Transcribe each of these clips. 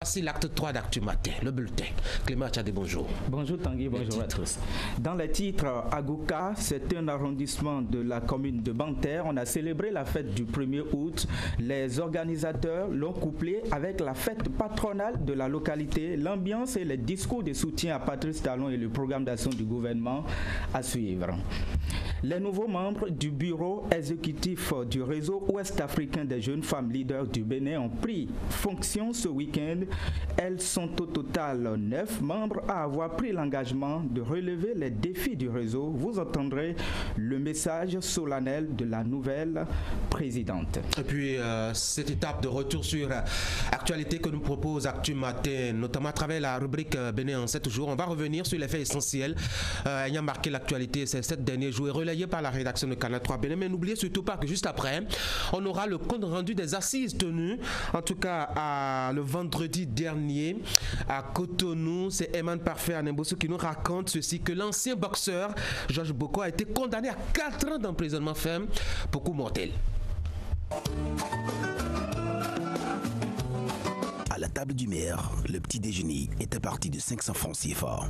Voici l'acte 3 d'Actu Matin, le bulletin. Clément Tchadé, bonjour. Bonjour Tanguy, bonjour à tous. Dans les titres, à Gouka, c'est un arrondissement de la commune de Banter. On a célébré la fête du 1er août. Les organisateurs l'ont couplé avec la fête patronale de la localité. L'ambiance et les discours de soutien à Patrice Talon et le programme d'action du gouvernement à suivre. Les nouveaux membres du bureau exécutif du réseau ouest-africain des jeunes femmes leaders du Bénin ont pris fonction ce week-end. Elles sont au total 9 membres à avoir pris l'engagement de relever les défis du réseau. Vous entendrez le message solennel de la nouvelle présidente. Et puis, cette étape de retour sur l'actualité que nous propose Actu Matin, notamment à travers la rubrique Bénin en 7 jours, on va revenir sur les faits essentiels ayant marqué l'actualité ces 7 derniers jours et relayés par la rédaction de Canal 3 Bénin. Mais n'oubliez surtout pas que juste après, on aura le compte rendu des assises tenues, en tout cas le vendredi dernier à Cotonou. C'est Eman Parfait Anemboso qui nous raconte ceci, que l'ancien boxeur Georges Boko a été condamné à 4 ans d'emprisonnement ferme pour coup mortel. À la table du maire, le petit déjeuner était parti de 500 francs CFA.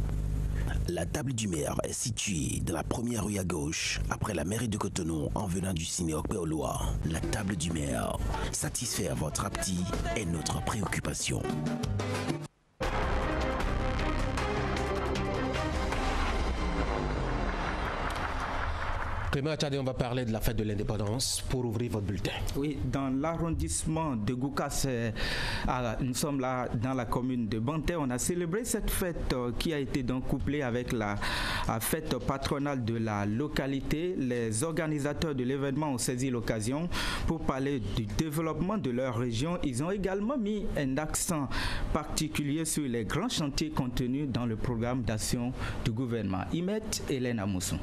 La table du maire est située dans la première rue à gauche, après la mairie de Cotonou, en venant du ciné Okpe-Oloa. La table du maire, satisfaire votre appétit est notre préoccupation. Clément Tchadé, on va parler de la fête de l'indépendance pour ouvrir votre bulletin. Oui, dans l'arrondissement de Gouka, nous sommes là dans la commune de Banter. On a célébré cette fête qui a été donc couplée avec la fête patronale de la localité. Les organisateurs de l'événement ont saisi l'occasion pour parler du développement de leur région. Ils ont également mis un accent particulier sur les grands chantiers contenus dans le programme d'action du gouvernement. Imet Hélène Amoussou.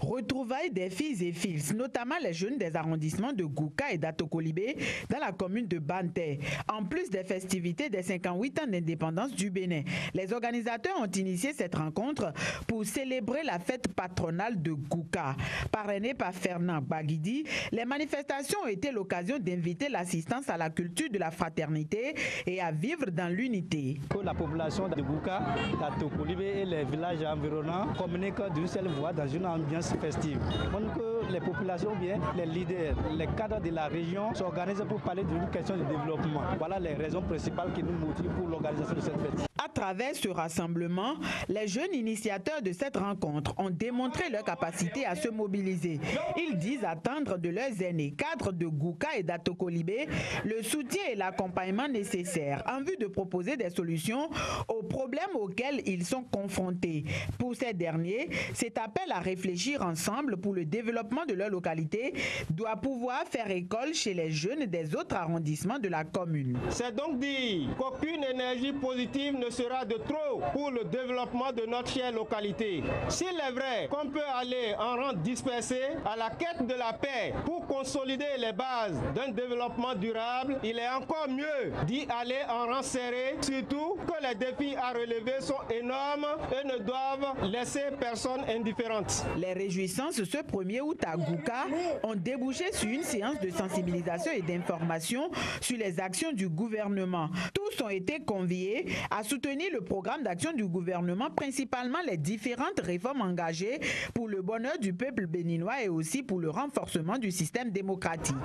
Retrouvailles des filles et fils, notamment les jeunes des arrondissements de Gouka et d'Atokolibé dans la commune de Banter. En plus des festivités des 58 ans d'indépendance du Bénin, les organisateurs ont initié cette rencontre pour célébrer la fête patronale de Gouka. Parrainée par Fernand Baguidi, les manifestations ont été l'occasion d'inviter l'assistance à la culture de la fraternité et à vivre dans l'unité. Pour la population de Gouka, d'Atokolibé et les villages environnants communiquent d'une seule voix dans une ambiance festive. Donc les populations, bien les leaders, les cadres de la région s'organisent pour parler d'une question de développement. Voilà les raisons principales qui nous motivent pour l'organisation de cette fête. À travers ce rassemblement, les jeunes initiateurs de cette rencontre ont démontré leur capacité à se mobiliser. Ils disent attendre de leurs aînés, cadres de Gouka et d'Atokolibé, le soutien et l'accompagnement nécessaires en vue de proposer des solutions aux problèmes auxquels ils sont confrontés. Pour ces derniers, cet appel à réfléchir ensemble pour le développement de leur localité doit pouvoir faire école chez les jeunes des autres arrondissements de la commune. C'est donc dire qu'aucune énergie positive ne sera de trop pour le développement de notre chère localité. S'il est vrai qu'on peut aller en rang dispersé à la quête de la paix pour consolider les bases d'un développement durable, il est encore mieux d'y aller en rang serré, surtout que les défis à relever sont énormes et ne doivent laisser personne indifférente. Les réjouissances ce 1er août à Gouka ont débouché sur une séance de sensibilisation et d'information sur les actions du gouvernement. Tous ont été conviés à soutenir le programme d'action du gouvernement, principalement les différentes réformes engagées pour le bonheur du peuple béninois et aussi pour le renforcement du système démocratique.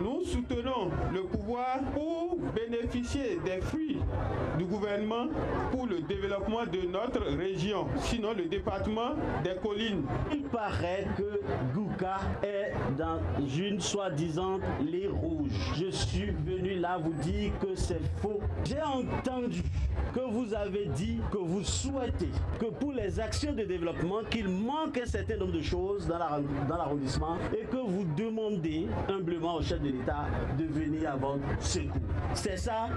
Nous soutenons le pouvoir pour bénéficier des fruits du gouvernement pour le développement de notre région, sinon le département des collines. Il paraît que Gouka est dans une soi-disant ligne rouge. Je suis venu là vous dire que c'est faux. J'ai entendu que vous avez dit que vous souhaitez que pour les actions de développement, qu'il manque un certain nombre de choses dans l'arrondissement et que vous demandez humblement au chef de l'État de venir à votre secours. C'est ça?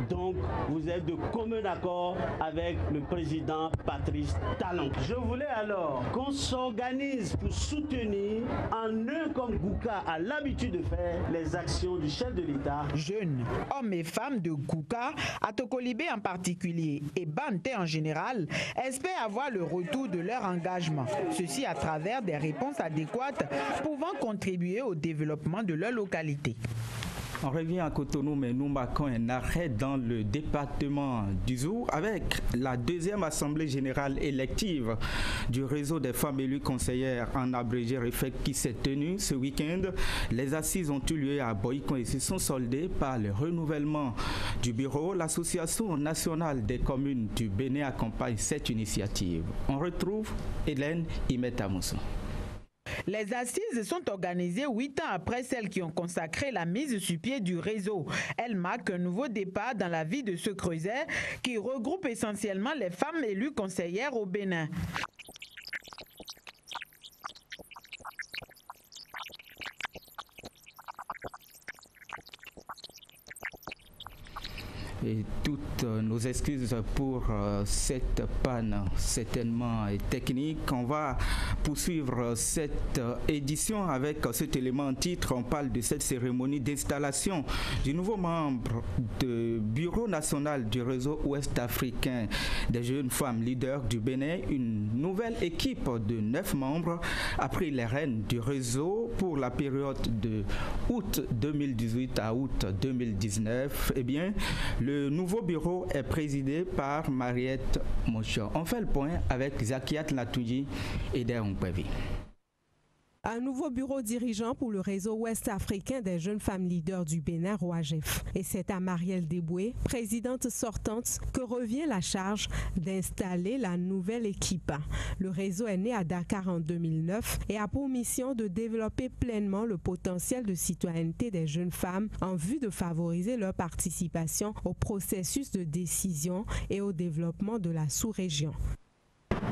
Donc, vous êtes de commun accord avec le président Patrice Talon. Je voulais alors qu'on s'organise pour soutenir en un comme Gouka a l'habitude de faire les actions du chef de l'État. Jeunes, hommes et femmes de Gouka, Atokolibé en particulier et Banter en général, espèrent avoir le retour de leur engagement. Ceci à travers des réponses adéquates pouvant contribuer au développement de leur localité. On revient à Cotonou, mais nous marquons un arrêt dans le département du Zou avec la deuxième assemblée générale élective du réseau des femmes élues conseillères en abrégé REFEC qui s'est tenue ce week-end. Les assises ont eu lieu à Boïkon et se sont soldées par le renouvellement du bureau. L'Association nationale des communes du Bénin accompagne cette initiative. On retrouve Hélène Imetamousson. Les assises sont organisées 8 ans après celles qui ont consacré la mise sur pied du réseau. Elles marquent un nouveau départ dans la vie de ce creuset qui regroupe essentiellement les femmes élues conseillères au Bénin. Et toutes nos excuses pour cette panne certainement technique. On va poursuivre cette édition avec cet élément en titre. On parle de cette cérémonie d'installation du nouveau membre du Bureau national du réseau ouest-africain des jeunes femmes leaders du Bénin. Une nouvelle équipe de 9 membres a pris les rênes du réseau pour la période de août 2018 à août 2019. Eh bien, le nouveau bureau est présidé par Mariette Mochon. On fait le point avec Zakiat Latouji et Déon Pévi. Un nouveau bureau dirigeant pour le réseau ouest-africain des jeunes femmes leaders du Bénin, ROAGEF. Et c'est à Marielle Deboué, présidente sortante, que revient la charge d'installer la nouvelle équipe. Le réseau est né à Dakar en 2009 et a pour mission de développer pleinement le potentiel de citoyenneté des jeunes femmes en vue de favoriser leur participation au processus de décision et au développement de la sous-région.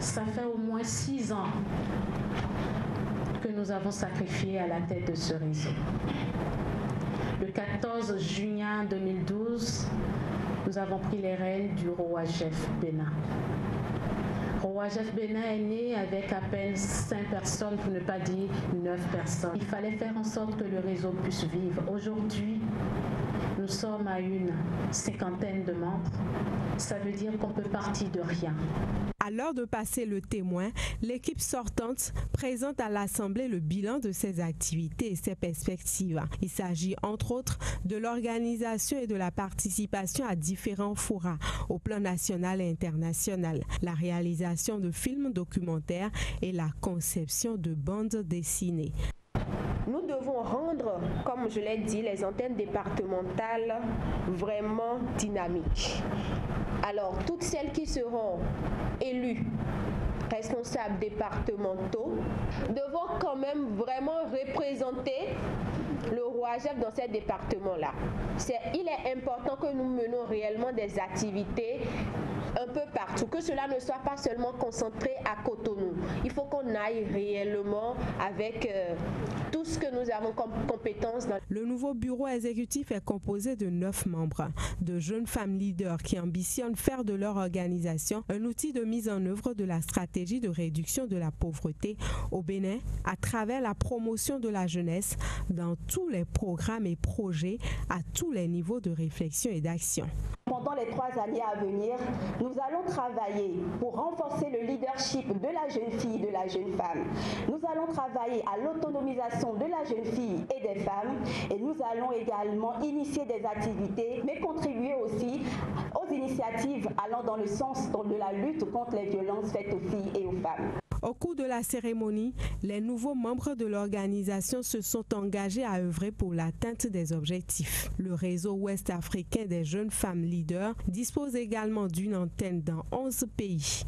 Ça fait au moins 6 ans que nous avons sacrifié à la tête de ce réseau. Le 14 juin 2012, nous avons pris les rênes du ROAGEF Bénin. ROAGEF Bénin est né avec à peine 5 personnes, pour ne pas dire 9 personnes. Il fallait faire en sorte que le réseau puisse vivre. Aujourd'hui, nous sommes à une 50aine de membres. Ça veut dire qu'on peut partir de rien. À l'heure de passer le témoin, l'équipe sortante présente à l'Assemblée le bilan de ses activités et ses perspectives. Il s'agit entre autres de l'organisation et de la participation à différents forats au plan national et international, la réalisation de films documentaires et la conception de bandes dessinées. Nous devons rendre, comme je l'ai dit, les antennes départementales vraiment dynamiques. Alors, toutes celles qui seront élues responsables départementaux devront quand même vraiment représenter le ROAGEF dans ces départements-là. Il est important que nous menons réellement des activités un peu partout, que cela ne soit pas seulement concentré à Cotonou. Il faut qu'on aille réellement avec tout ce que nous avons comme compétences. Le nouveau bureau exécutif est composé de 9 membres, de jeunes femmes leaders qui ambitionnent faire de leur organisation un outil de mise en œuvre de la stratégie de réduction de la pauvreté au Bénin à travers la promotion de la jeunesse dans tous les programmes et projets à tous les niveaux de réflexion et d'action. Pendant les 3 années à venir, nous allons travailler pour renforcer le leadership de la jeune fille et de la jeune femme. Nous allons travailler à l'autonomisation de la jeune fille et des femmes et nous allons également initier des activités mais contribuer aussi aux initiatives allant dans le sens de la lutte contre les violences faites aux filles et aux femmes. Au cours de la cérémonie, les nouveaux membres de l'organisation se sont engagés à œuvrer pour l'atteinte des objectifs. Le réseau ouest-africain des jeunes femmes leaders dispose également d'une antenne dans 11 pays.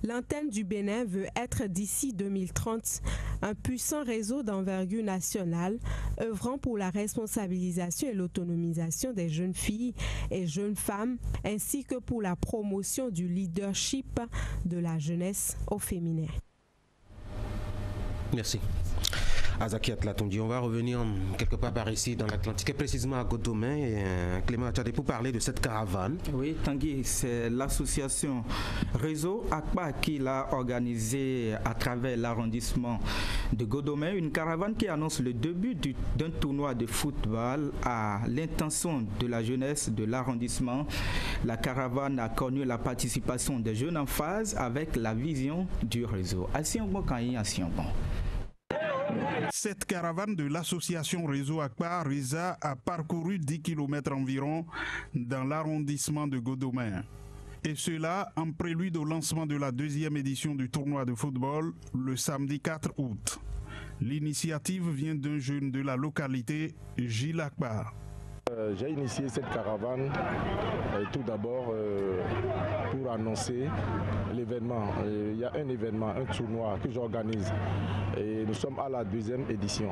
L'antenne du Bénin veut être d'ici 2030 un puissant réseau d'envergure nationale œuvrant pour la responsabilisation et l'autonomisation des jeunes filles et jeunes femmes ainsi que pour la promotion du leadership de la jeunesse au féminin. Merci. Zakiat Latouji, on va revenir quelque part par ici dans l'Atlantique et précisément à Godomé et Clément Achadé pour parler de cette caravane. Oui, Tanguy, c'est l'association Réseau ACPA qui l'a organisée à travers l'arrondissement de Godomé, une caravane qui annonce le début d'un tournoi de football à l'intention de la jeunesse de l'arrondissement. La caravane a connu la participation des jeunes en phase avec la vision du réseau. Asiongo Kanyi Asiongo. Cette caravane de l'association Réseau Akpa Reza a parcouru 10 km environ dans l'arrondissement de Godomain. Et cela en prélude au lancement de la 2e édition du tournoi de football le samedi 4 août. L'initiative vient d'un jeune de la localité, Gilles Akpa. J'ai initié cette caravane tout d'abord pour annoncer l'événement. Il y a un événement, un tournoi que j'organise et nous sommes à la 2e édition.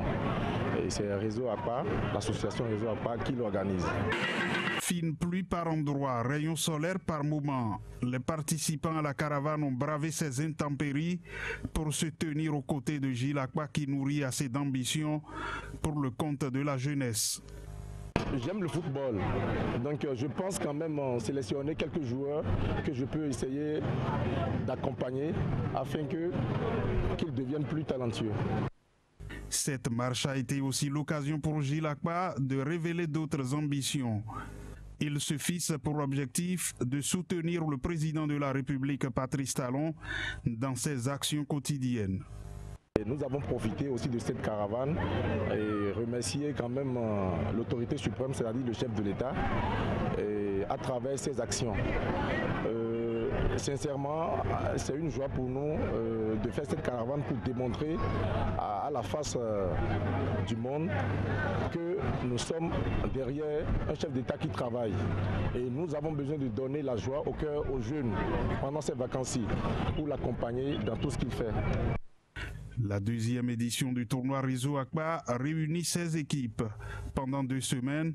Et c'est Réseau Akpa, l'association Réseau Akpa qui l'organise. Fine pluie par endroits, rayons solaires par moments. Les participants à la caravane ont bravé ces intempéries pour se tenir aux côtés de Gilles Akpa qui nourrit assez d'ambition pour le compte de la jeunesse. J'aime le football, donc je pense quand même sélectionner quelques joueurs que je peux essayer d'accompagner afin qu'ils deviennent plus talentueux. Cette marche a été aussi l'occasion pour Gilles Akpa de révéler d'autres ambitions. Il se fixe pour objectif de soutenir le président de la République, Patrice Talon, dans ses actions quotidiennes. Nous avons profité aussi de cette caravane et remercier quand même l'autorité suprême, c'est-à-dire le chef de l'État, à travers ses actions. Sincèrement, c'est une joie pour nous de faire cette caravane pour démontrer à la face du monde que nous sommes derrière un chef d'État qui travaille. Et nous avons besoin de donner la joie au cœur aux jeunes pendant ces vacances-ci pour l'accompagner dans tout ce qu'il fait. La 2e édition du tournoi Réseau Akpa réunit 16 équipes. Pendant 2 semaines,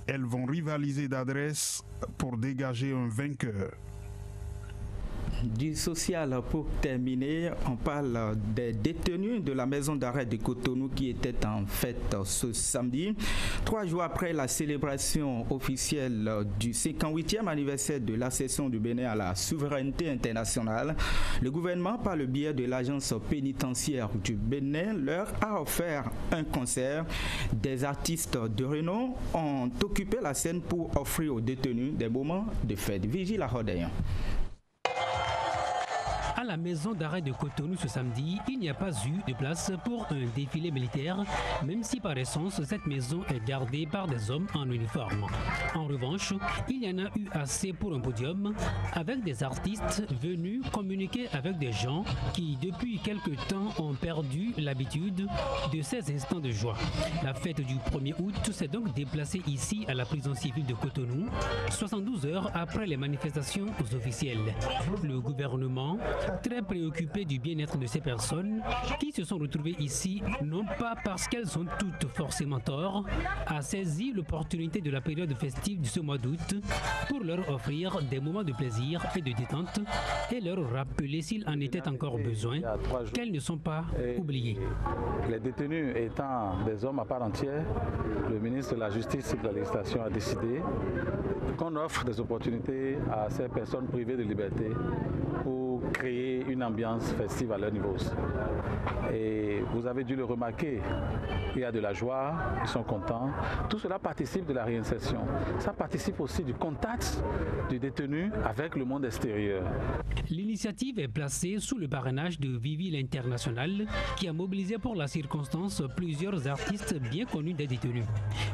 elles vont rivaliser d'adresse pour dégager un vainqueur. Du social pour terminer, on parle des détenus de la maison d'arrêt de Cotonou qui étaient en fête ce samedi. 3 jours après la célébration officielle du 58e anniversaire de l'accession du Bénin à la souveraineté internationale, le gouvernement, par le biais de l'agence pénitentiaire du Bénin, leur a offert un concert. Des artistes de renom ont occupé la scène pour offrir aux détenus des moments de fête. Vigile à Rodéon. À la maison d'arrêt de Cotonou ce samedi, il n'y a pas eu de place pour un défilé militaire, même si par essence cette maison est gardée par des hommes en uniforme. En revanche, il y en a eu assez pour un podium, avec des artistes venus communiquer avec des gens qui depuis quelque temps ont perdu l'habitude de ces instants de joie. La fête du 1er août s'est donc déplacée ici à la prison civile de Cotonou, 72 heures après les manifestations officielles. Le gouvernement, très préoccupé du bien-être de ces personnes qui se sont retrouvées ici, non pas parce qu'elles ont toutes forcément tort, a saisi l'opportunité de la période festive de ce mois d'août pour leur offrir des moments de plaisir et de détente et leur rappeler s'il en était encore besoin qu'elles ne sont pas oubliées. Les détenus étant des hommes à part entière, le ministre de la Justice et de la Législation a décidé qu'on offre des opportunités à ces personnes privées de liberté pour créer une ambiance festive à leur niveau. Et vous avez dû le remarquer, il y a de la joie, ils sont contents. Tout cela participe de la réinsertion. Ça participe aussi du contact du détenu avec le monde extérieur. L'initiative est placée sous le parrainage de Vivi l'International qui a mobilisé pour la circonstance plusieurs artistes bien connus des détenus.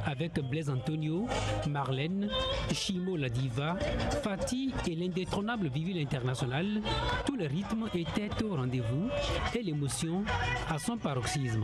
Avec Blaise Antonio, Marlène, Chimo la Diva, Fatih et l'indétrônable Vivi l'International, tout le rythme était au rendez-vous et l'émotion à son paroxysme.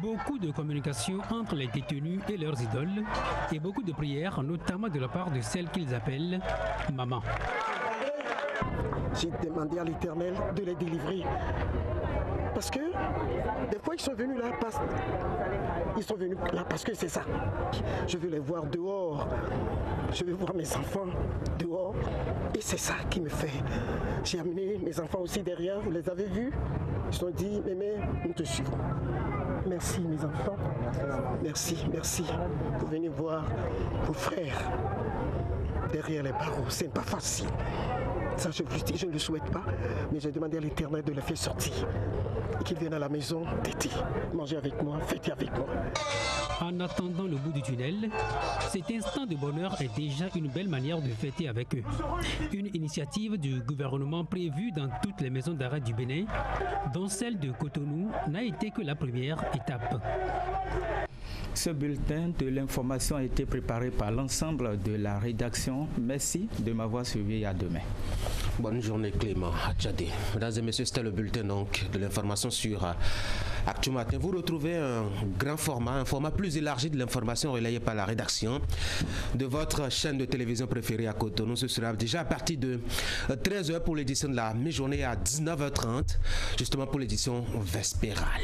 Beaucoup de communication entre les détenus et leurs idoles et beaucoup de prières, notamment de la part de celle qu'ils appellent maman. J'ai demandé à l'Éternel de les délivrer. Parce que des fois ils sont venus là parce que c'est ça. Je veux les voir dehors. Je veux voir mes enfants dehors. Et c'est ça qui me fait. J'ai amené mes enfants aussi derrière, vous les avez vus. Ils se sont dit, Mémé, nous te suivons. Merci mes enfants. Merci. Vous venez voir vos frères derrière les barreaux. C'est pas facile. Ça, je ne le souhaite pas, mais j'ai demandé à l'Éternel de les faire sortir. Et qu'ils viennent à la maison d'été, manger avec moi, fêter avec moi. En attendant le bout du tunnel, cet instant de bonheur est déjà une belle manière de fêter avec eux. Une initiative du gouvernement prévue dans toutes les maisons d'arrêt du Bénin, dont celle de Cotonou n'a été que la première étape. Ce bulletin de l'information a été préparé par l'ensemble de la rédaction. Merci de m'avoir suivi. À demain. Bonne journée Clément Tchadé. Mesdames et messieurs, c'était le bulletin donc de l'information sur Actu Matin. Vous retrouvez un grand format, un format plus élargi de l'information relayée par la rédaction de votre chaîne de télévision préférée à Cotonou. Ce sera déjà à partir de 13h pour l'édition de la mi-journée, à 19h30, justement pour l'édition vespérale.